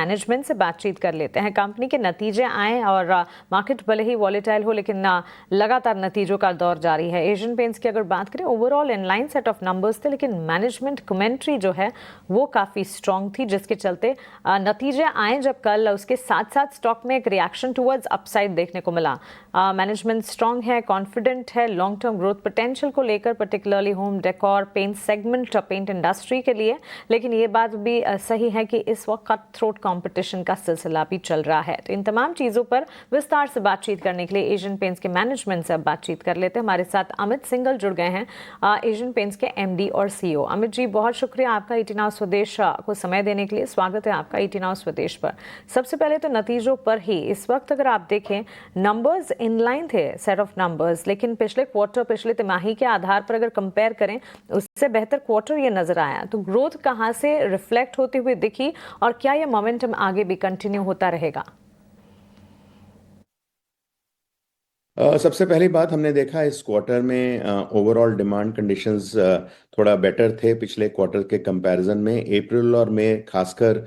Management से बातचीत कर लेते हैं। कंपनी के नतीजे आए और मार्केट भले ही वॉलेटाइल हो, लेकिन लगातार नतीजों का दौर जारी है। एशियन पेंट्स की अगर बात करें, overall inline set of numbers थे, लेकिन मैनेजमेंट कमेंट्री जो है वो काफ़ी स्ट्रॉन्ग थी, जिसके चलते नतीजे आए जब कल, उसके साथ साथ स्टॉक में एक रिएक्शन टुवर्ड्स अपसाइड देखने को मिला। मैनेजमेंट स्ट्रॉन्ग है, कॉन्फिडेंट है लॉन्ग टर्म ग्रोथ पोटेंशियल को लेकर, particularly home decor paint segment, paint industry के लिए। लेकिन ये बात भी सही है कि इस वक्त कट थ्रोट कॉम्पिटिशन का सिलसिला भी चल रहा है। तो इन तमाम चीज़ों पर विस्तार से बातचीत करने के लिए एशियन पेंट्स के मैनेजमेंट से अब बातचीत कर लेते हैं। हमारे साथ अमित सिंगल जुड़ गए हैं, एशियन पेंट्स के एमडी और सीईओ। अमित जी, बहुत शुक्रिया आपका ईटी नाउ स्वदेश को समय देने के लिए। स्वागत है आपका ईटी नाउ स्वदेश पर। सबसे पहले तो नतीजों पर ही, इस वक्त अगर आप देखें, नंबर्स इनलाइन थे, सेट ऑफ नंबर्स, लेकिन पिछले क्वार्टर, पिछले तिमाही के आधार पर अगर कंपेयर करें, उससे बेहतर क्वार्टर ये नजर आया। तो ग्रोथ कहां से रिफ्लेक्ट होती हुई दिखी और क्या ये मोमेंटम आगे भी कंटिन्यू होता रहेगा? सबसे पहली बात, हमने देखा इस क्वार्टर में ओवरऑल डिमांड कंडीशंस थोड़ा बेटर थे पिछले क्वार्टर के कंपैरिजन में। अप्रैल और मई खासकर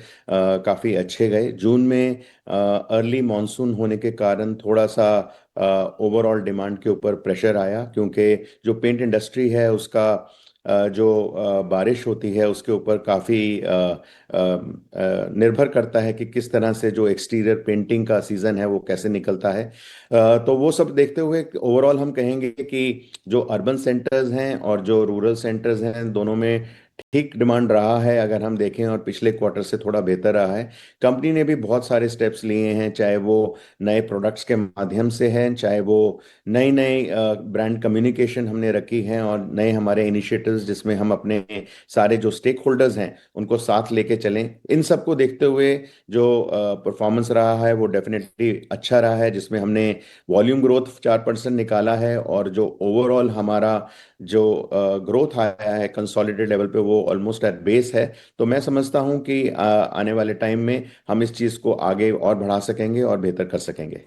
काफ़ी अच्छे गए। जून में अर्ली मॉनसून होने के कारण थोड़ा सा ओवरऑल डिमांड के ऊपर प्रेशर आया, क्योंकि जो पेंट इंडस्ट्री है उसका जो बारिश होती है उसके ऊपर काफ़ी निर्भर करता है कि किस तरह से जो एक्सटीरियर पेंटिंग का सीज़न है वो कैसे निकलता है। तो वो सब देखते हुए ओवरऑल हम कहेंगे कि जो अर्बन सेंटर्स हैं और जो रूरल सेंटर्स हैं, दोनों में ठीक डिमांड रहा है अगर हम देखें, और पिछले क्वार्टर से थोड़ा बेहतर रहा है। कंपनी ने भी बहुत सारे स्टेप्स लिए हैं, चाहे वो नए प्रोडक्ट्स के माध्यम से हैं, चाहे वो नई नई ब्रांड कम्युनिकेशन हमने रखी है, और नए हमारे इनिशिएटिव्स जिसमें हम अपने सारे जो स्टेक होल्डर्स हैं उनको साथ लेके चलें। इन सब को देखते हुए जो परफॉर्मेंस रहा है वो डेफिनेटली अच्छा रहा है, जिसमें हमने वॉल्यूम ग्रोथ 4% निकाला है, और जो ओवरऑल हमारा जो ग्रोथ आया है कंसोलिडेटेड लेवल पे वो ऑलमोस्ट एट बेस है। तो मैं समझता हूं कि आने वाले टाइम में हम इस चीज़ को आगे और बढ़ा सकेंगे और बेहतर कर सकेंगे।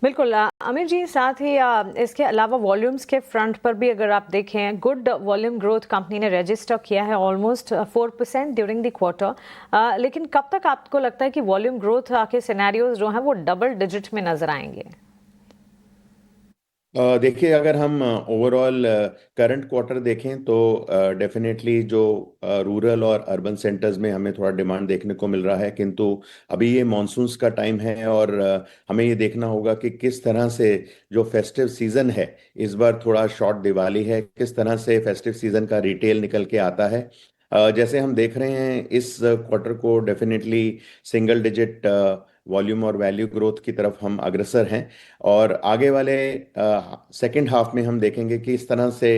बिल्कुल अमित जी, साथ ही इसके अलावा वॉल्यूम्स के फ्रंट पर भी अगर आप देखें, गुड वॉल्यूम ग्रोथ कंपनी ने रजिस्टर किया है, ऑलमोस्ट 4% ड्यूरिंग द क्वार्टर। लेकिन कब तक आपको लगता है कि वॉल्यूम ग्रोथ के सिनेरियोज जो हैं वो डबल डिजिट में नजर आएंगे? देखिए, अगर हम ओवरऑल करंट क्वार्टर देखें तो डेफिनेटली जो रूरल और अर्बन सेंटर्स में हमें थोड़ा डिमांड देखने को मिल रहा है, किंतु अभी ये मॉनसून्स का टाइम है, और हमें ये देखना होगा कि किस तरह से जो फेस्टिव सीजन है, इस बार थोड़ा शॉर्ट दिवाली है, किस तरह से फेस्टिव सीजन का रिटेल निकल के आता है। जैसे हम देख रहे हैं इस क्वार्टर को डेफिनेटली सिंगल डिजिट वॉल्यूम और वैल्यू ग्रोथ की तरफ हम अग्रसर हैं, और आगे वाले सेकेंड हाफ में हम देखेंगे कि इस तरह से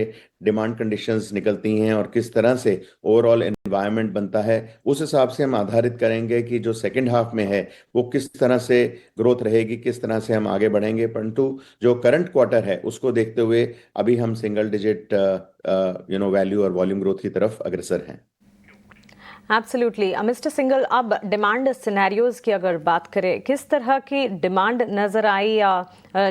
डिमांड कंडीशंस निकलती हैं और किस तरह से ओवरऑल एनवायरनमेंट बनता है। उस हिसाब से हम आधारित करेंगे कि जो सेकेंड हाफ में है वो किस तरह से ग्रोथ रहेगी, किस तरह से हम आगे बढ़ेंगे। परंतु जो करंट क्वार्टर है उसको देखते हुए अभी हम सिंगल डिजिट वैल्यू और वॉल्यूम ग्रोथ की तरफ अग्रसर हैं। एब्सोल्युटली मिस्टर सिंगल, अब डिमांड सिनेरियोज की अगर बात करें, किस तरह की डिमांड नजर आई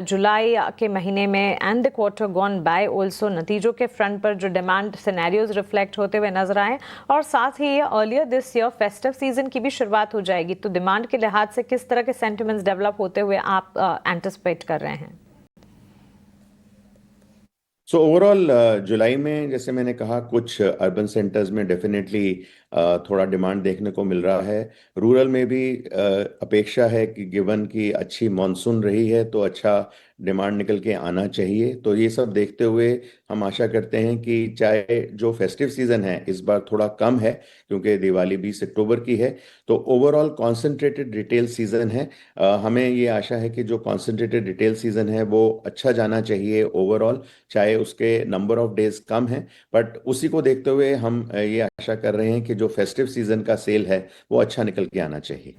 जुलाई के महीने में and the quarter gone by? Also नतीजों के फ्रंट पर जो डिमांड सिनेरियोज रिफ्लेक्ट होते हुए नजर आए, और साथ ही earlier this year festive season की भी शुरुआत हो जाएगी, तो डिमांड के लिहाज से किस तरह के सेंटिमेंट्स डेवलप होते हुए आप एंटिसिपेट कर रहे हैं? सो ओवरऑल जुलाई में जैसे मैंने कहा, कुछ अर्बन सेंटर्स में डेफिनेटली थोड़ा डिमांड देखने को मिल रहा है। रूरल में भी अपेक्षा है कि गिवन की अच्छी मॉनसून रही है तो अच्छा डिमांड निकल के आना चाहिए। तो ये सब देखते हुए हम आशा करते हैं कि चाहे जो फेस्टिव सीजन है इस बार थोड़ा कम है, क्योंकि दिवाली 20 अक्टूबर की है, तो ओवरऑल कॉन्सेंट्रेटेड रिटेल सीजन है। हमें ये आशा है कि जो कॉन्सेंट्रेटेड रिटेल सीजन है वो अच्छा जाना चाहिए ओवरऑल, चाहे उसके नंबर ऑफ डेज कम है, बट उसी को देखते हुए हम ये आशा कर रहे हैं कि जो फेस्टिव सीजन का सेल है वो अच्छा निकल के आना चाहिए।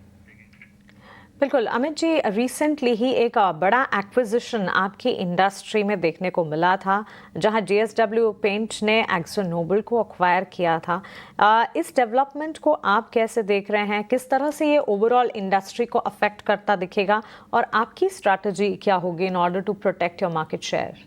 बिल्कुल अमित जी, रिसेंटली ही एक बड़ा एक्विजिशन आपकी इंडस्ट्री में देखने को मिला था, जहां जेएसडब्ल्यू पेंट ने एक्जो नोबल को अक्वायर किया था। इस डेवलपमेंट को आप कैसे देख रहे हैं? किस तरह से ये ओवरऑल इंडस्ट्री को अफेक्ट करता दिखेगा, और आपकी स्ट्रैटेजी क्या होगी in order to protect your market share?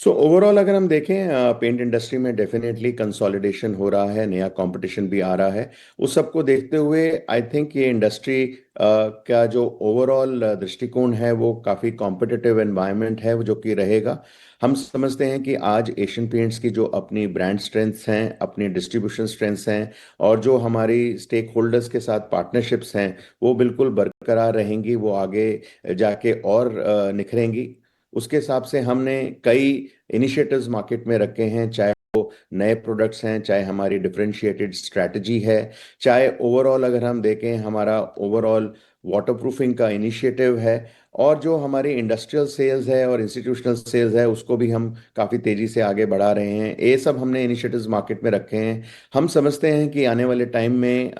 So overall अगर हम देखें पेंट इंडस्ट्री में डेफिनेटली कंसोलिडेशन हो रहा है, नया कंपटीशन भी आ रहा है। उस सबको देखते हुए आई थिंक ये इंडस्ट्री का जो ओवरऑल दृष्टिकोण है वो काफ़ी कॉम्पिटिटिव एनवायरनमेंट है, वो जो कि रहेगा। हम समझते हैं कि आज एशियन पेंट्स की जो अपनी ब्रांड स्ट्रेंथ्स हैं, अपनी डिस्ट्रीब्यूशन स्ट्रेंथ्स हैं, और जो हमारी स्टेक होल्डर्स के साथ पार्टनरशिप्स हैं, वो बिल्कुल बरकरार रहेंगी, वो आगे जाके और निखरेंगी। उसके हिसाब से हमने कई इनिशिएटिव्स मार्केट में रखे हैं, चाहे वो नए प्रोडक्ट्स हैं, चाहे हमारी डिफरेंशिएटेड स्ट्रैटेजी है, चाहे ओवरऑल अगर हम देखें हमारा ओवरऑल वाटरप्रूफिंग का इनिशिएटिव है, और जो हमारी इंडस्ट्रियल सेल्स है और इंस्टीट्यूशनल सेल्स है उसको भी हम काफ़ी तेज़ी से आगे बढ़ा रहे हैं। ये सब हमने इनिशिएटिव्स मार्केट में रखे हैं। हम समझते हैं कि आने वाले टाइम में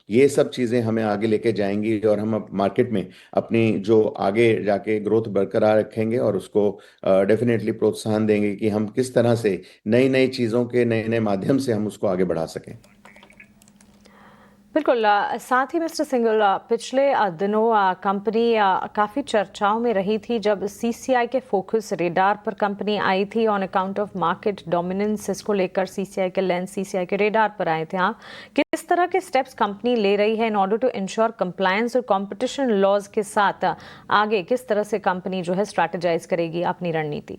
ये सब चीज़ें हमें आगे लेके जाएंगी, और हम अब मार्केट में अपनी जो आगे जाके ग्रोथ बरकरार रखेंगे और उसको डेफिनेटली प्रोत्साहन देंगे कि हम किस तरह से नई नई चीज़ों के नए नए माध्यम से हम उसको आगे बढ़ा सकें। बिल्कुल। साथ ही मिस्टर सिंघल, पिछले दिनों कंपनी काफ़ी चर्चाओं में रही थी जब सीसीआई के फोकस रेडार पर कंपनी आई थी on account of market dominance. इसको लेकर सीसीआई के लेंस सीसीआई के रेडार पर आए थे आप। किस तरह के स्टेप्स कंपनी ले रही है in order to ensure compliance और कंपटीशन लॉज के साथ? आगे किस तरह से कंपनी जो है स्ट्रैटेजाइज करेगी अपनी रणनीति?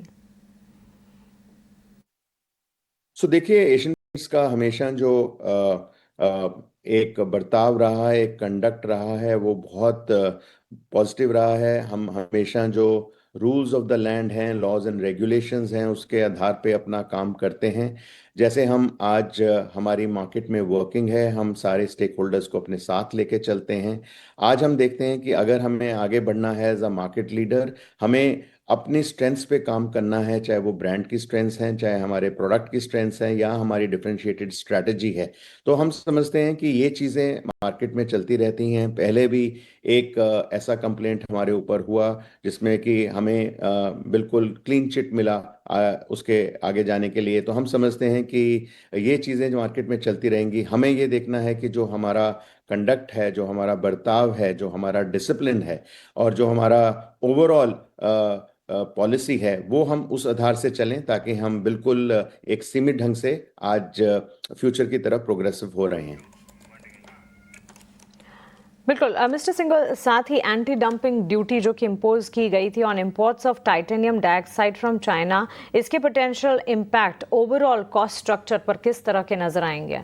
सो देखिए, एशियन पेंट्स का हमेशा जो एक बर्ताव रहा है, एक कंडक्ट रहा है, वो बहुत पॉजिटिव रहा है। हम हमेशा जो रूल्स ऑफ द लैंड हैं, लॉज एंड रेगुलेशंस हैं, उसके आधार पे अपना काम करते हैं। जैसे हम आज हमारी मार्केट में वर्किंग है, हम सारे स्टेक होल्डर्स को अपने साथ लेके चलते हैं। आज हम देखते हैं कि अगर हमें आगे बढ़ना है एज अ मार्केट लीडर, हमें अपनी स्ट्रेंथ्स पे काम करना है, चाहे वो ब्रांड की स्ट्रेंथ्स हैं, चाहे हमारे प्रोडक्ट की स्ट्रेंथ्स हैं, या हमारी डिफरेंशिएटेड स्ट्रैटेजी है। तो हम समझते हैं कि ये चीज़ें मार्केट में चलती रहती हैं। पहले भी एक ऐसा कंप्लेंट हमारे ऊपर हुआ जिसमें कि हमें बिल्कुल क्लीन चिट मिला उसके आगे जाने के लिए। तो हम समझते हैं कि ये चीज़ें जो मार्केट में चलती रहेंगी, हमें ये देखना है कि जो हमारा कंडक्ट है, जो हमारा बर्ताव है, जो हमारा डिसिप्लिन है, और जो हमारा ओवरऑल पॉलिसी है, वो हम उस आधार से चलें, ताकि हम बिल्कुल एक सीमित ढंग से आज फ्यूचर की तरफ प्रोग्रेसिव हो रहे हैं। बिल्कुल। मिस्टर सिंघल, साथ ही एंटी डंपिंग ड्यूटी जो कि इम्पोज की गई थी on imports of titanium dioxide from China, इसके potential impact overall cost structure पर किस तरह के नजर आएंगे?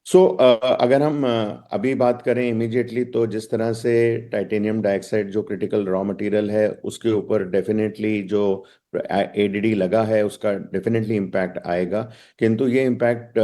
अगर हम अभी बात करें इमीडिएटली, तो जिस तरह से टाइटेनियम डाइऑक्साइड जो क्रिटिकल रॉ मटेरियल है, उसके ऊपर डेफिनेटली जो एडीडी लगा है उसका डेफिनेटली इम्पैक्ट आएगा। किंतु ये इम्पैक्ट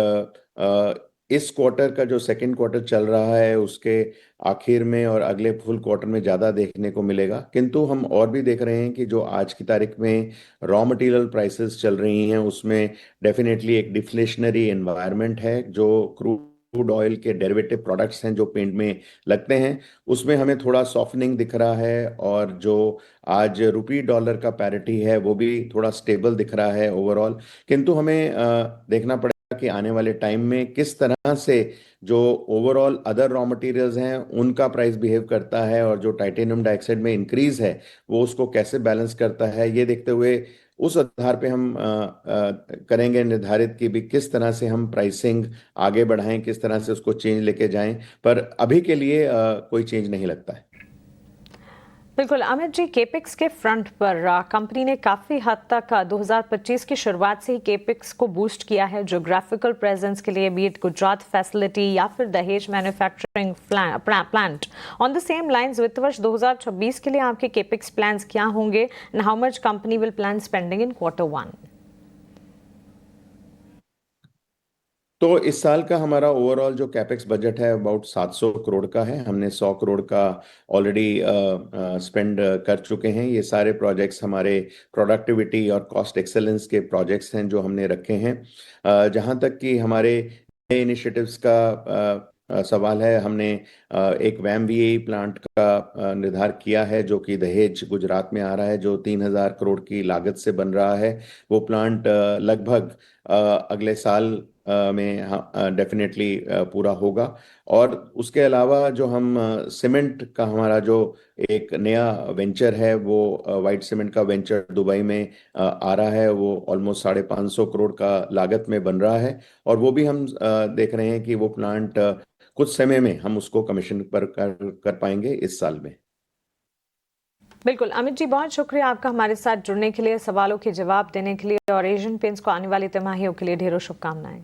इस क्वार्टर का जो सेकंड क्वार्टर चल रहा है उसके आखिर में और अगले फुल क्वार्टर में ज़्यादा देखने को मिलेगा। किंतु हम और भी देख रहे हैं कि जो आज की तारीख में रॉ मटेरियल प्राइसेस चल रही हैं, उसमें डेफिनेटली एक डिफ्लेशनरी एनवायरनमेंट है। जो क्रूड ऑयल के डेरिवेटिव प्रोडक्ट्स हैं जो पेंट में लगते हैं, उसमें हमें थोड़ा सॉफ्टनिंग दिख रहा है, और जो आज रुपी डॉलर का पैरिटी है वो भी थोड़ा स्टेबल दिख रहा है ओवरऑल। किंतु हमें देखना पड़ेगा कि आने वाले टाइम में किस तरह से जो ओवरऑल अदर रॉ मटेरियल्स हैं उनका प्राइस बिहेव करता है, और जो टाइटेनियम डाइऑक्साइड में इंक्रीज है वो उसको कैसे बैलेंस करता है। ये देखते हुए उस आधार पे हम करेंगे निर्धारित कि भी किस तरह से हम प्राइसिंग आगे बढ़ाएं, किस तरह से उसको चेंज लेके जाएं। पर अभी के लिए कोई चेंज नहीं लगता है। बिल्कुल। अमित जी, केपिक्स के फ्रंट पर कंपनी ने काफ़ी हद तक 2025 की शुरुआत से ही केपिक्स को बूस्ट किया है ज्योग्राफिकल प्रेजेंस के लिए, बी इट गुजरात फैसिलिटी या फिर दहेज manufacturing plant. On the same lines, वित्त वर्ष 2026 के लिए आपके केपिक्स प्लान्स क्या होंगे and how much company will plan spending in Q1? तो इस साल का हमारा ओवरऑल जो कैपेक्स बजट है अबाउट 700 करोड़ का है। हमने 100 करोड़ का ऑलरेडी स्पेंड कर चुके हैं। ये सारे प्रोजेक्ट्स हमारे प्रोडक्टिविटी और कॉस्ट एक्सेलेंस के प्रोजेक्ट्स हैं जो हमने रखे हैं। जहाँ तक कि हमारे नए इनिशिएटिव्स का सवाल है, हमने एक वैम वीएई प्लांट का निर्धार किया है जो कि दहेज गुजरात में आ रहा है, जो 3,000 करोड़ की लागत से बन रहा है। वो प्लांट लगभग अगले साल में डेफिनेटली पूरा होगा। और उसके अलावा जो हम सीमेंट का हमारा जो एक नया वेंचर है, वो वाइट सीमेंट का वेंचर दुबई में आ रहा है, वो ऑलमोस्ट 550 करोड़ का लागत में बन रहा है। और वो भी हम देख रहे हैं कि वो प्लांट कुछ समय में हम उसको कमीशन पर कर पाएंगे इस साल में। बिल्कुल अमित जी, बहुत शुक्रिया आपका हमारे साथ जुड़ने के लिए, सवालों के जवाब देने के लिए, और एशियन पेंट्स को आने वाली तिमाहियों के लिए ढेरों शुभकामनाएं।